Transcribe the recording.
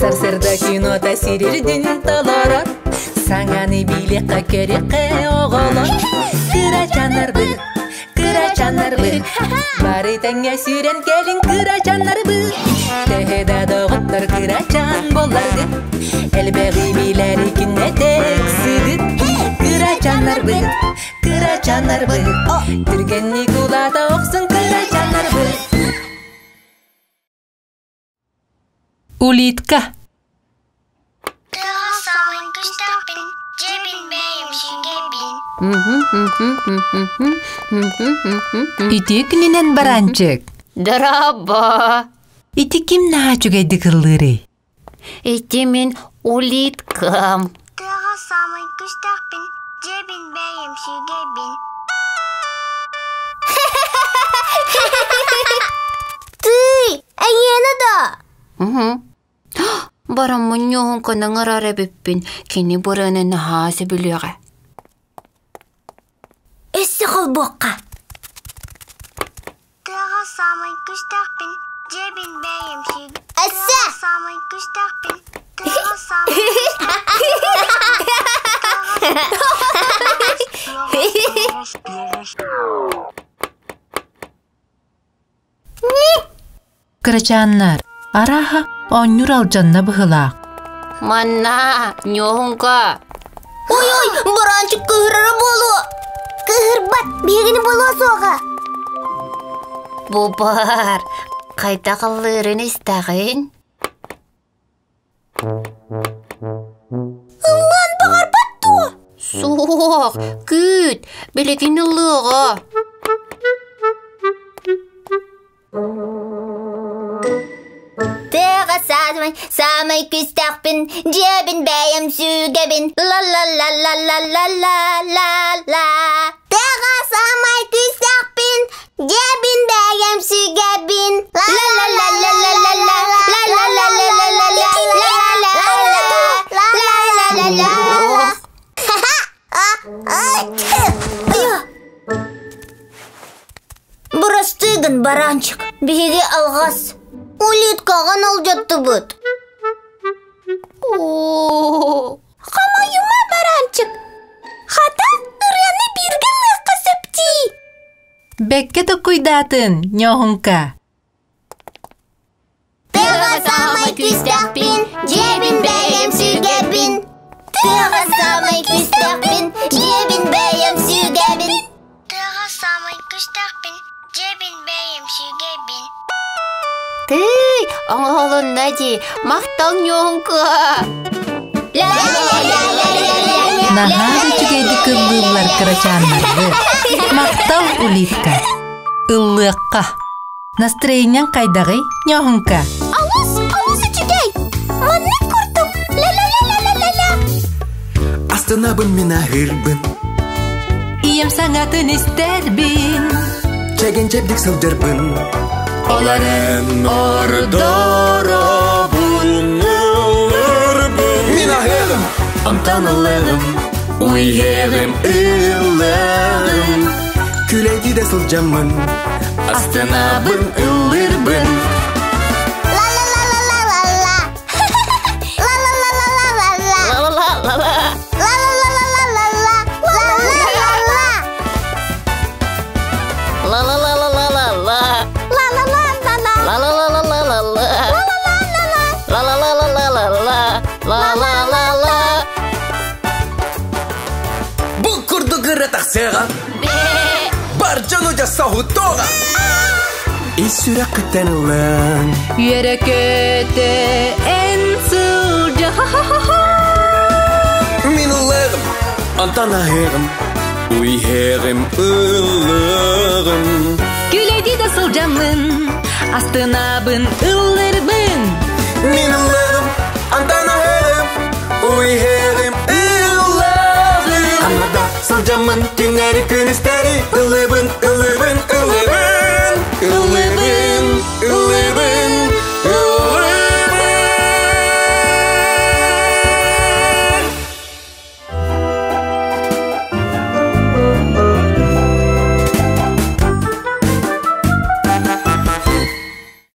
Сарсырда кино тәсирирдин таларар, саңаны билеққа кереқе оғалар. Кыра жанарбы, бары тәңе сүйрен келін кыра жанарбы. Тәхеда доғыттар кыра жан боларды, әлбәғи биләри күнне тәксіді. Кыра жанарбы, түргенні кулата оқсын кыра жанарбы. Улитка. Тыға самын күстақпін, жебін бәйім шүгебін. Ити күнінен баранчык. Драба. Ити ким наға жүгейді кыллыры? Ити мен улиткам. Тыға самын күстақпін, жебін бәйім шүгебін. Тый, әйені да. Барамын нёғынканың арары біппін, кені бұрынын хасы біліға. Өссі қолбоққа. Тыға самын күстақпін, жебін бәйім шүгебін. Өссі! Самын күстақпін, тыға самын Кырачаннар, араха оннюр алжанна бұғылақ. Манна, нёғынка. Ой, баранчык кыһырары болу. Кыһырбат, бегini болу соға. Бубар, қайта қалырын істағын? Ыллан бағар батту. Соқ, күт, білеген ұлыға. Тыға самай күстақпін, жебін бәйім сүгебін. Ла-ла-ла-ла-ла-ла-ла-ла. Тыға самай күстақпін, жебін бәйім сүгебін. Ла-ла-ла-ла-ла-ла-ла-ла-ла-ла-ла-ла-ла-ла-ла-ла-ла-ла. Бұрыс тыгын баранчык, беге алғас. Улиткаған ал жатты бұд. Қамайыма баранчык. Хата ұряны бірген лыққа сөпті. Бәкке тұқуйдатын, нёғынка. Тыға самай күстақпін, жебін бәйім сүгебін. Тыға самай күстақпін, жебін бәйім сүгебін. Тыға самай күстақпін, жебін бәйім сүгебін. Тый, аңғалын нади, мақтал нёғынка. Нахары жүгейді кыллылар кырачаннарды. Мақтал улитка. Ыллыққа. Настроениан қайдағый, нёғынка? Алыс үчігей. Манны құртым. Ла-ла-ла-ла-ла-ла. Астынабын мен ағырбын, Ием саңатын істербін. чәген жебдік сылдырбын. Оларын ордорабын, ылырбын. Мен ағырым, антанылығым, уйерім ылығым. Күлейді де сылжамын, астынабын ылырбын. Ла-ла-ла-ла-ла-ла-ла. Ла-ла-ла-ла-ла-ла-ла. Ла-ла-ла-ла-ла. Ла-ла-ла-ла-ла-ла-ла. Ла-ла-ла-ла-ла-ла. Ла-ла-ла-ла-ла. Ла-ла-ла-ла-ла-ла. Бұл күрді ғыры тақсыға, баржану жаса хутоға. Исүрі қытанылың, Үйерекеті ән сылжа. мен ылығым, антан ағырым, уйерім ылығым. Күлейді де сылжамын, астынабын ылырбын. Мен ылығым, антан ағырым, уйерім ылығым. Анада сылжамын, түңәрі күністәрі, ылыбын, ылыбын, ылыбын, ылыбын, ылыбын.